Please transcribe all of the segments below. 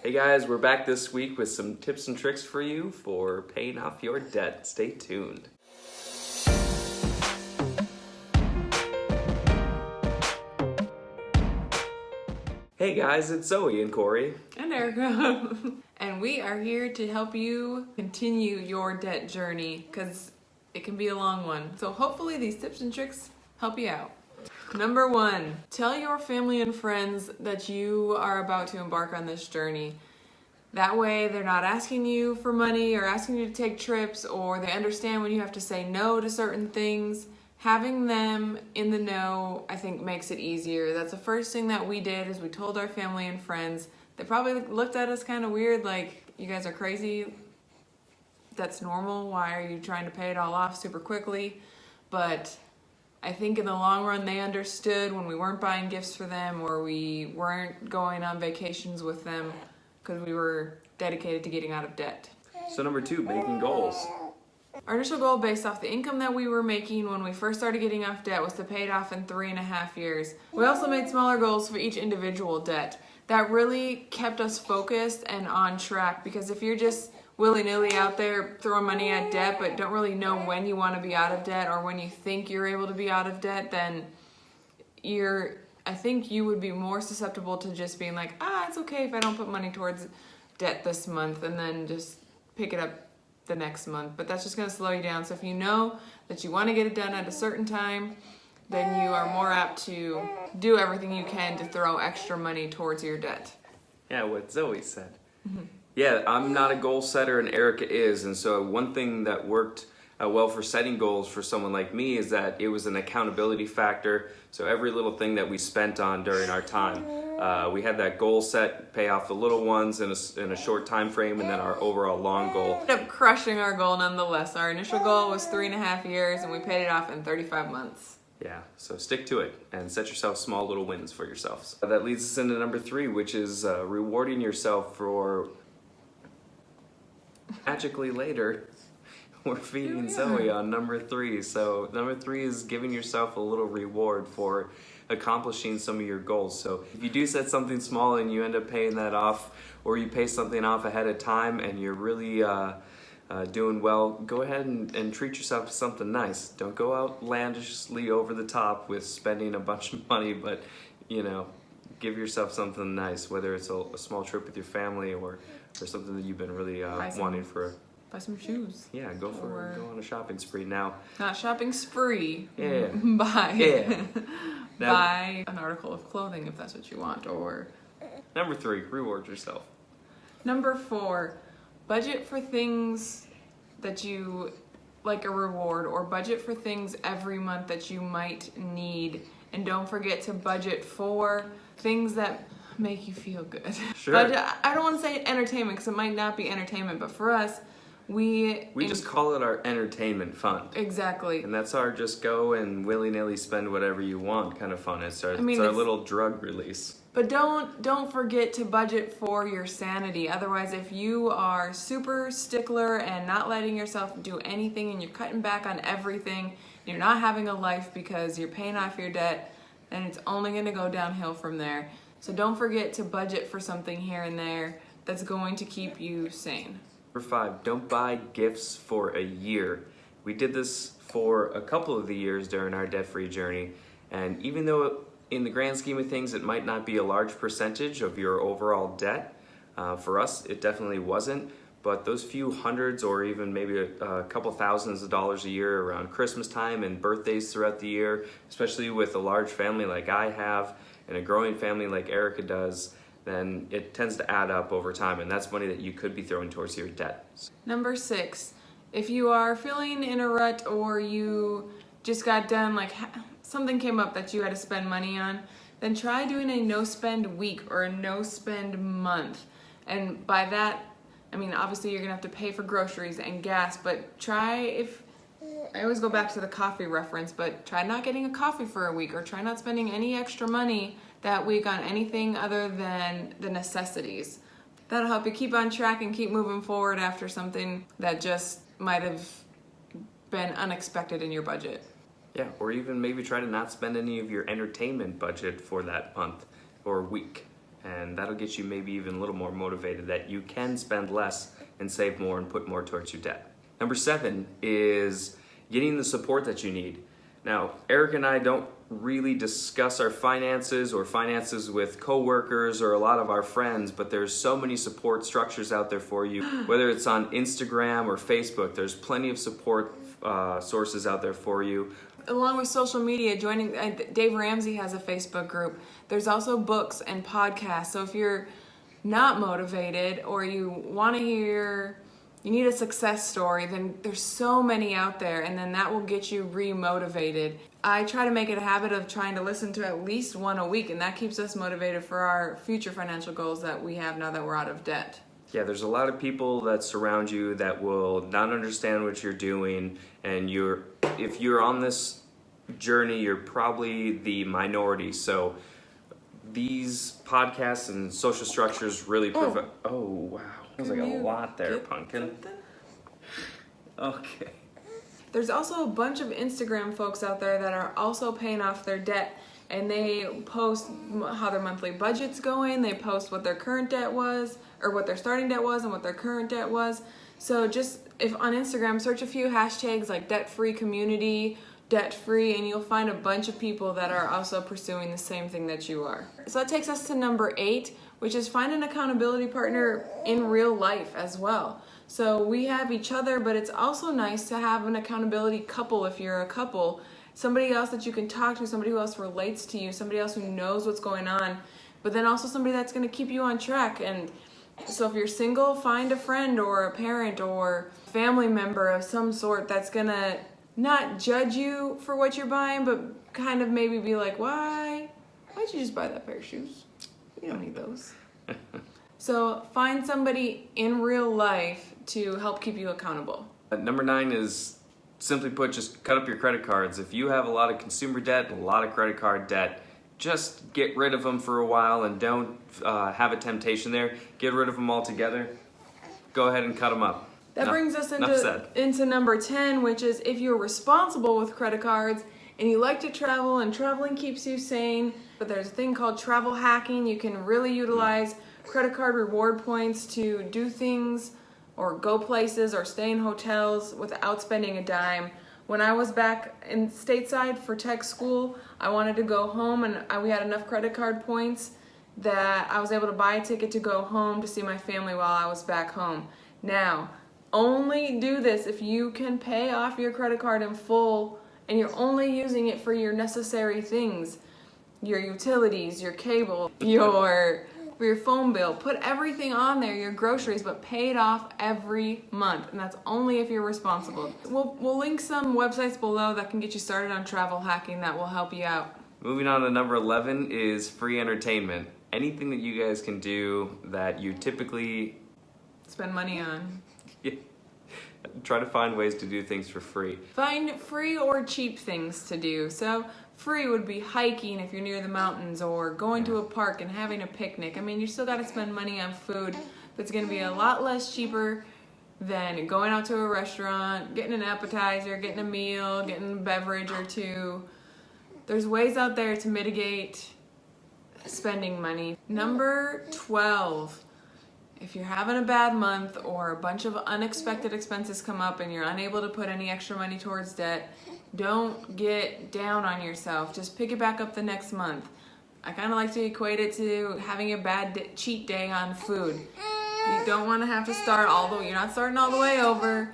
Hey guys, we're back this week with some tips and tricks for you for paying off your debt. Stay tuned. Hey guys, it's Zoey and Cory. And Erica. And we are here to help you continue your debt journey because it can be a long one. So hopefully these tips and tricks help you out. Number 1, tell your family and friends that you are about to embark on this journey. That way they're not asking you for money or asking you to take trips, or they understand when you have to say no to certain things. Having them in the know, I think, makes it easier. That's the first thing that we did, is we told our family and friends. They probably looked at us kind of weird, like, you guys are crazy. That's normal. Why are you trying to pay it all off super quickly? But I think in the long run, they understood when we weren't buying gifts for them or we weren't going on vacations with them because we were dedicated to getting out of debt. So number 2, making goals. Our initial goal, based off the income that we were making when we first started getting off debt, was to pay it off in 3.5 years. We also made smaller goals for each individual debt. That really kept us focused and on track, because if you're just willy-nilly out there throwing money at debt but don't really know when you want to be out of debt or when you think you're able to be out of debt, then I think you would be more susceptible to just being like, it's okay if I don't put money towards debt this month, and then just pick it up the next month. But that's just going to slow you down. So if you know that you want to get it done at a certain time, then you are more apt to do everything you can to throw extra money towards your debt. Yeah, what Zoey said. Yeah, I'm not a goal setter and Erica is, and so one thing that worked well for setting goals for someone like me is that it was an accountability factor. So every little thing that we spent on during our time, we had that goal set, pay off the little ones in a short time frame, and then our overall long goal. Ended up crushing our goal nonetheless. Our initial goal was 3.5 years, and we paid it off in 35 months. Yeah, so stick to it and set yourself small little wins for yourselves. That leads us into number 3, which is rewarding yourself for magically later. We're feeding Zoey on number 3. So number 3 is giving yourself a little reward for accomplishing some of your goals. So if you do set something small and you end up paying that off, or you pay something off ahead of time and you're really doing well, go ahead and treat yourself to something nice. Don't go outlandishly over the top with spending a bunch of money, but give yourself something nice, whether it's a small trip with your family or something that you've been really wanting for. Buy some shoes. Yeah, go on a shopping spree now. Not shopping spree. Yeah. Buy an article of clothing if that's what you want. Or number 3, reward yourself. Number 4, budget for things that you like a reward, or budget for things every month that you might need. And don't forget to budget for things that make you feel good. Sure. I don't want to say entertainment because it might not be entertainment, but for us, we just call it our entertainment fund. Exactly. And that's our just go and willy-nilly spend whatever you want kind of fun. It's our little drug release. But don't forget to budget for your sanity. Otherwise, if you are super stickler and not letting yourself do anything, and you're cutting back on everything, and you're not having a life because you're paying off your debt, then it's only going to go downhill from there. So don't forget to budget for something here and there that's going to keep you sane. Number 5, don't buy gifts for a year. We did this for a couple of the years during our debt-free journey, and even though in the grand scheme of things it might not be a large percentage of your overall debt, for us it definitely wasn't, but those few hundreds or even maybe a couple thousands of dollars a year around Christmas time and birthdays throughout the year, especially with a large family like I have and a growing family like Erica does, then it tends to add up over time, and that's money that you could be throwing towards your debt. Number 6, if you are feeling in a rut or you just got done, like something came up that you had to spend money on, then try doing a no-spend week or a no-spend month. And by that, I mean, obviously you're gonna have to pay for groceries and gas, but I always go back to the coffee reference, but try not getting a coffee for a week, or try not spending any extra money that week on anything other than the necessities. That'll help you keep on track and keep moving forward after something that just might have been unexpected in your budget. Yeah, or even maybe try to not spend any of your entertainment budget for that month or week. and that'll get you maybe even a little more motivated that you can spend less and save more and put more towards your debt. Number 7 is getting the support that you need. Now, Eric and I don't really discuss our finances or finances with coworkers or a lot of our friends, but there's so many support structures out there for you. Whether it's on Instagram or Facebook, there's plenty of support sources out there for you. Along with social media, joining Dave Ramsey has a Facebook group. There's also books and podcasts. So if you're not motivated or you want to hear, you need a success story, then there's so many out there, and then that will get you re-motivated. I try to make it a habit of trying to listen to at least one a week, and that keeps us motivated for our future financial goals that we have now that we're out of debt. Yeah, there's a lot of people that surround you that will not understand what you're doing, and if you're on this journey, you're probably the minority. So these podcasts and social structures really provide. Oh wow, that was like a lot there, Pumpkin. Something? Okay. There's also a bunch of Instagram folks out there that are also paying off their debt, and they post how their monthly budget's going. They post what their current debt was, or what their starting debt was, and what their current debt was. So just if on Instagram, search a few hashtags like debt-free community, debt-free, and you'll find a bunch of people that are also pursuing the same thing that you are. So that takes us to number 8, which is find an accountability partner in real life as well. So we have each other, but it's also nice to have an accountability couple if you're a couple. Somebody else that you can talk to, somebody who else relates to you, somebody else who knows what's going on, but then also somebody that's going to keep you on track. And so if you're single, find a friend or a parent or family member of some sort that's going to not judge you for what you're buying, but kind of maybe be like, why'd you just buy that pair of shoes? You don't need those. So find somebody in real life to help keep you accountable. Number 9 is, simply put, just cut up your credit cards. If you have a lot of consumer debt, a lot of credit card debt, just get rid of them for a while and don't have a temptation there. Get rid of them altogether. Go ahead and cut them up. That brings us into number 10, which is if you're responsible with credit cards and you like to travel and traveling keeps you sane, but there's a thing called travel hacking. You can really utilize credit card reward points to do things or go places or stay in hotels without spending a dime. When I was back in stateside for tech school, I wanted to go home, and we had enough credit card points that I was able to buy a ticket to go home to see my family while I was back home. Now, only do this if you can pay off your credit card in full and you're only using it for your necessary things, your utilities, your cable, your phone bill. Put everything on there, your groceries, but pay it off every month, and that's only if you're responsible. We'll link some websites below that can get you started on travel hacking that will help you out. Moving on to number 11 is free entertainment. Anything that you guys can do that you typically spend money on. Try to find ways to do things for free. Find free or cheap things to do. So free would be hiking if you're near the mountains, or going to a park and having a picnic. I mean, you still got to spend money on food, but it's going to be a lot less cheaper than going out to a restaurant, getting an appetizer, getting a meal, getting a beverage or two. There's ways out there to mitigate spending money. Number 12. If you're having a bad month or a bunch of unexpected expenses come up and you're unable to put any extra money towards debt, don't get down on yourself. Just pick it back up the next month. I kind of like to equate it to having a bad cheat day on food. You don't want to have to start you're not starting all the way over.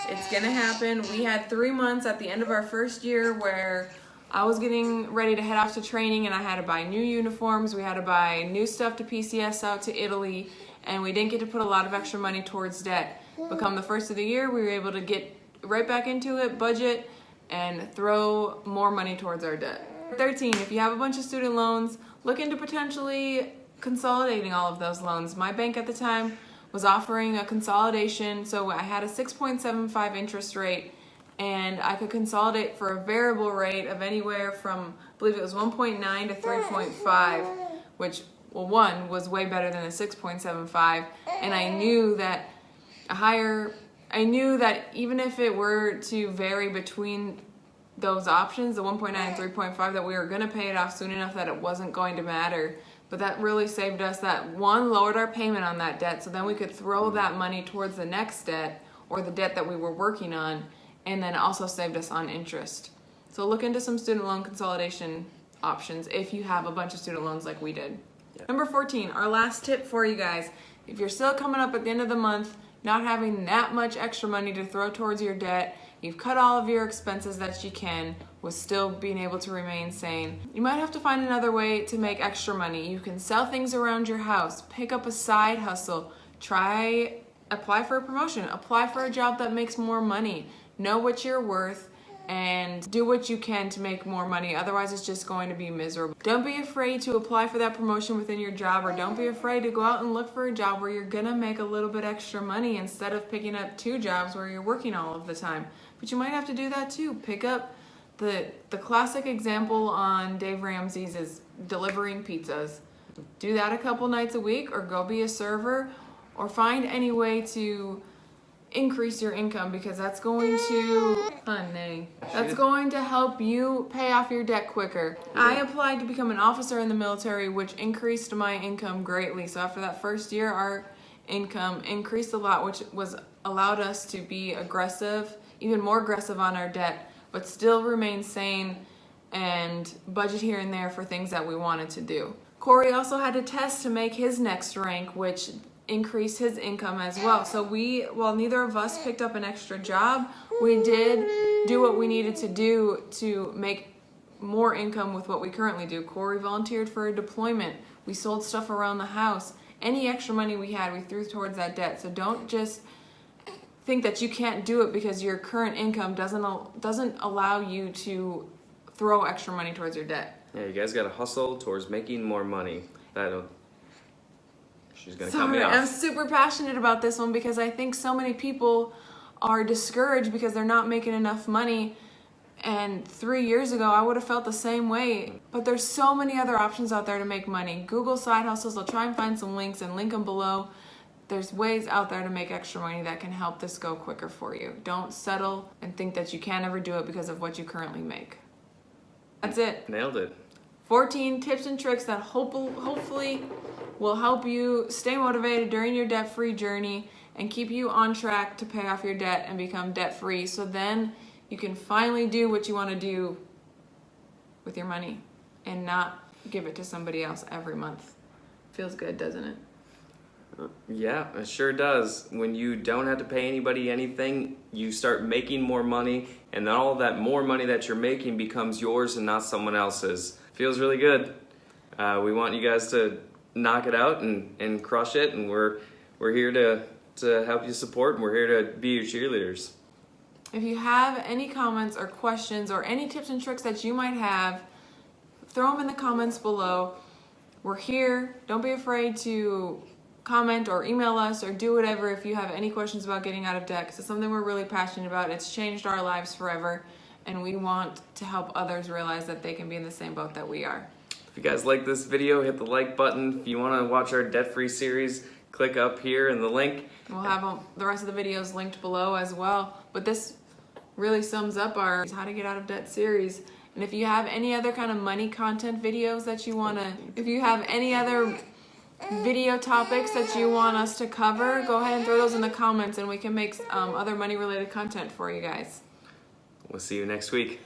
It's going to happen. We had 3 months at the end of our first year where I was getting ready to head off to training, and I had to buy new uniforms. We had to buy new stuff to PCS out to Italy, and we didn't get to put a lot of extra money towards debt. Become the first of the year, we were able to get right back into it, budget, and throw more money towards our debt. 13, if you have a bunch of student loans, look into potentially consolidating all of those loans. My bank at the time was offering a consolidation, so I had a 6.75 interest rate, and I could consolidate for a variable rate of anywhere from, I believe it was 1.9 to 3.5, which, well, one was way better than a 6.75, and I knew that even if it were to vary between those options, the 1.9 and 3.5, that we were going to pay it off soon enough that it wasn't going to matter. But that really saved us. That one, lowered our payment on that debt, so then we could throw that money towards the next debt or the debt that we were working on, and then also saved us on interest. So look into some student loan consolidation options if you have a bunch of student loans like we did. Yep. Number 14, our last tip for you guys. If you're still coming up at the end of the month, not having that much extra money to throw towards your debt, you've cut all of your expenses that you can with still being able to remain sane, you might have to find another way to make extra money. You can sell things around your house, pick up a side hustle, apply for a promotion, apply for a job that makes more money. Know what you're worth and do what you can to make more money. Otherwise, it's just going to be miserable. Don't be afraid to apply for that promotion within your job, or don't be afraid to go out and look for a job where you're gonna make a little bit extra money instead of picking up 2 jobs where you're working all of the time. But you might have to do that too. Pick up the classic example on Dave Ramsey's is delivering pizzas. Do that a couple nights a week, or go be a server, or find any way to increase your income, because that's going to help you pay off your debt quicker. I applied to become an officer in the military, which increased my income greatly. So after that first year, our income increased a lot, which allowed us to be aggressive, even more aggressive on our debt, but still remain sane and budget here and there for things that we wanted to do. Cory also had to test to make his next rank, which increase his income as well. So while neither of us picked up an extra job, we did do what we needed to do to make more income with what we currently do. Cory volunteered for a deployment. We sold stuff around the house. Any extra money we had, we threw towards that debt. So don't just think that you can't do it because your current income doesn't allow you to throw extra money towards your debt. Yeah, you guys gotta hustle towards making more money. She's gonna cut me off. I'm super passionate about this one because I think so many people are discouraged because they're not making enough money. And 3 years ago, I would have felt the same way. But there's so many other options out there to make money. Google side hustles. I'll try and find some links and link them below. There's ways out there to make extra money that can help this go quicker for you. Don't settle and think that you can't ever do it because of what you currently make. That's it. Nailed it. 14 tips and tricks that hopefully will help you stay motivated during your debt-free journey and keep you on track to pay off your debt and become debt-free, so then you can finally do what you want to do with your money and not give it to somebody else every month. Feels good, doesn't it? Yeah, it sure does. When you don't have to pay anybody anything, you start making more money, and then all of that more money that you're making becomes yours and not someone else's. Feels really good. We want you guys to knock it out and crush it, and we're here to help you support, and we're here to be your cheerleaders. If you have any comments or questions or any tips and tricks that you might have, throw them in the comments below. We're here. Don't be afraid to comment or email us or do whatever if you have any questions about getting out of debt, because it's something we're really passionate about. It's changed our lives forever, and we want to help others realize that they can be in the same boat that we are. If you guys like this video, hit the like button. If you want to watch our debt-free series, click up here in the link. We'll have the rest of the videos linked below as well. But this really sums up our How to Get Out of Debt series. And if you have any other kind of money content videos that you want to, if you have any other video topics that you want us to cover, go ahead and throw those in the comments and we can make other money related content for you guys. We'll see you next week.